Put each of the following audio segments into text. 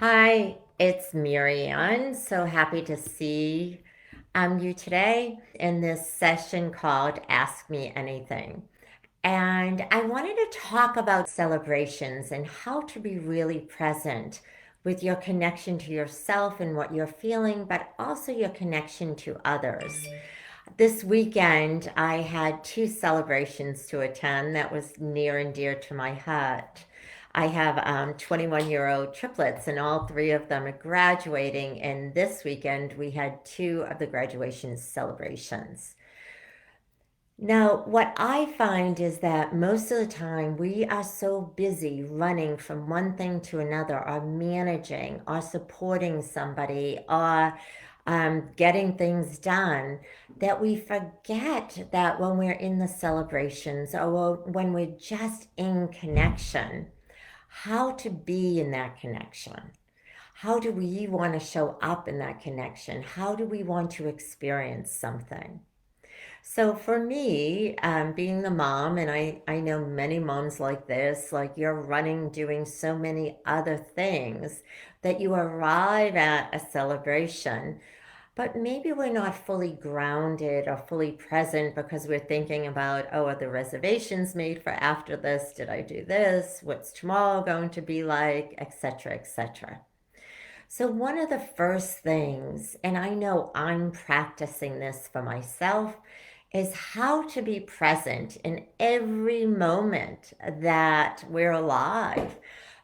Hi, it's Marianne. So happy to see you today in this session called Ask Me Anything. And I wanted to talk about celebrations and how to be really present with your connection to yourself and what you're feeling, but also your connection to others. This weekend, I had two celebrations to attend that was near and dear to my heart. I have 21-year-old triplets, and all three of them are graduating. And this weekend, we had two of the graduation celebrations. Now, what I find is that most of the time we are so busy running from one thing to another, or managing, or supporting somebody, or getting things done, that we forget that when we're in the celebrations or when we're just in connection, how to be in that connection. How do we want to show up in that connection? How do we want to experience something? So for me, being the mom, and I know many moms like this, like you're running, doing so many other things that you arrive at a celebration, but maybe we're not fully grounded or fully present because we're thinking about, oh, are the reservations made for after this? Did I do this? What's tomorrow going to be like? Etc., etc. So, one of the first things, and I know I'm practicing this for myself, is how to be present in every moment that we're alive.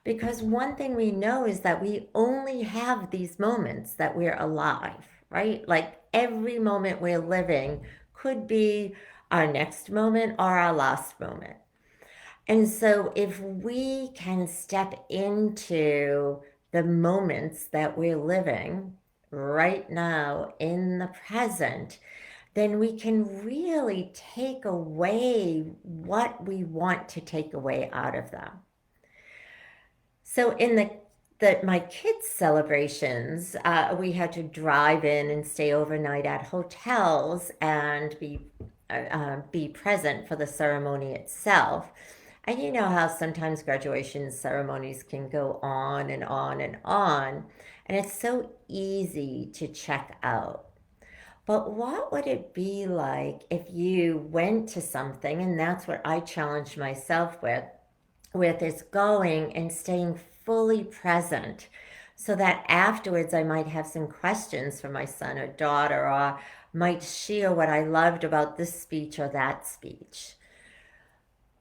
Because one thing we know is that we only have these moments that we're alive, right? Like every moment we're living could be our next moment or our last moment. And so, if we can step into the moments that we're living right now in the present, then we can really take away what we want to take away out of them. So, in my kids' celebrations, we had to drive in and stay overnight at hotels and be present for the ceremony itself. And you know how sometimes graduation ceremonies can go on and on and on, and it's so easy to check out. But what would it be like if you went to something, and that's what I challenge myself with is going and staying fully present so that afterwards I might have some questions for my son or daughter, or might share what I loved about this speech or that speech.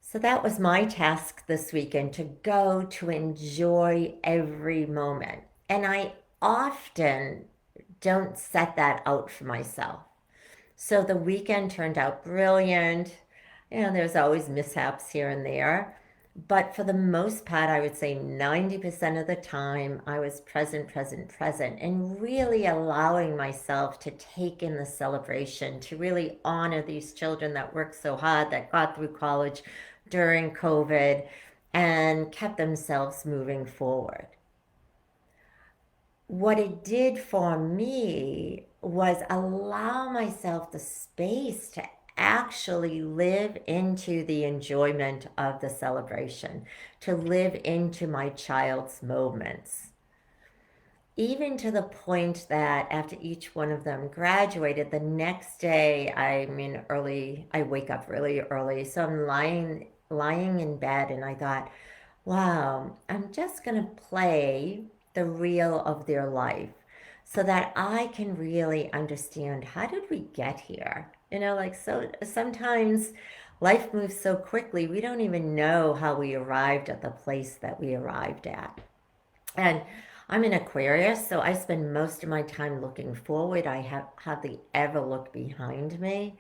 So that was my task this weekend, to go to enjoy every moment. And I often don't set that out for myself. So the weekend turned out brilliant. There's always mishaps here and there. But for the most part, I would say 90% of the time, I was present, present, present, and really allowing myself to take in the celebration, to really honor these children that worked so hard, that got through college during COVID, and kept themselves moving forward. What it did for me was allow myself the space to actually live into the enjoyment of the celebration, to live into my child's moments. Even to the point that after each one of them graduated, the next day, I wake up really early. So I'm lying in bed, and I thought, wow, I'm just going to play the reel of their life so that I can really understand, how did we get here? Like, so sometimes life moves so quickly, we don't even know how we arrived at the place that we arrived at. And I'm an Aquarius, so I spend most of my time looking forward. I have hardly ever look behind me.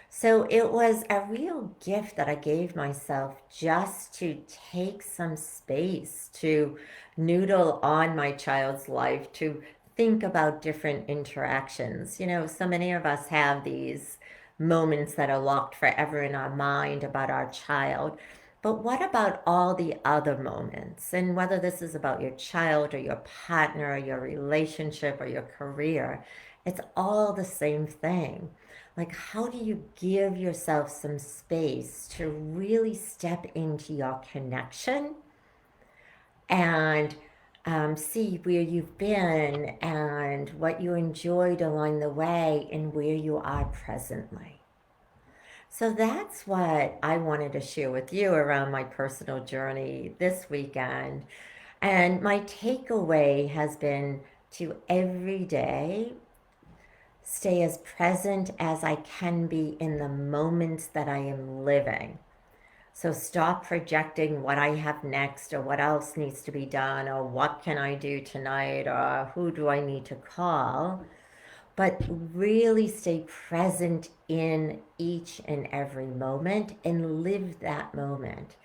So it was a real gift that I gave myself, just to take some space to noodle on my child's life, to think about different interactions. So many of us have these moments that are locked forever in our mind about our child. But what about all the other moments? And whether this is about your child or your partner or your relationship or your career, it's all the same thing. Like, how do you give yourself some space to really step into your connection and see where you've been and what you enjoyed along the way and where you are presently. So that's what I wanted to share with you around my personal journey this weekend. And my takeaway has been to every day stay as present as I can be in the moments that I am living. So stop projecting what I have next or what else needs to be done or what can I do tonight or who do I need to call, but really stay present in each and every moment and live that moment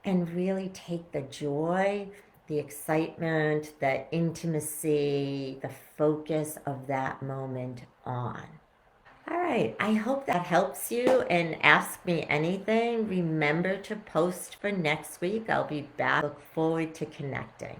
and really take the joy, the excitement, the intimacy, the focus of that moment on. All right, I hope that helps you and ask me anything. Remember to post for next week. I'll be back. Look forward to connecting.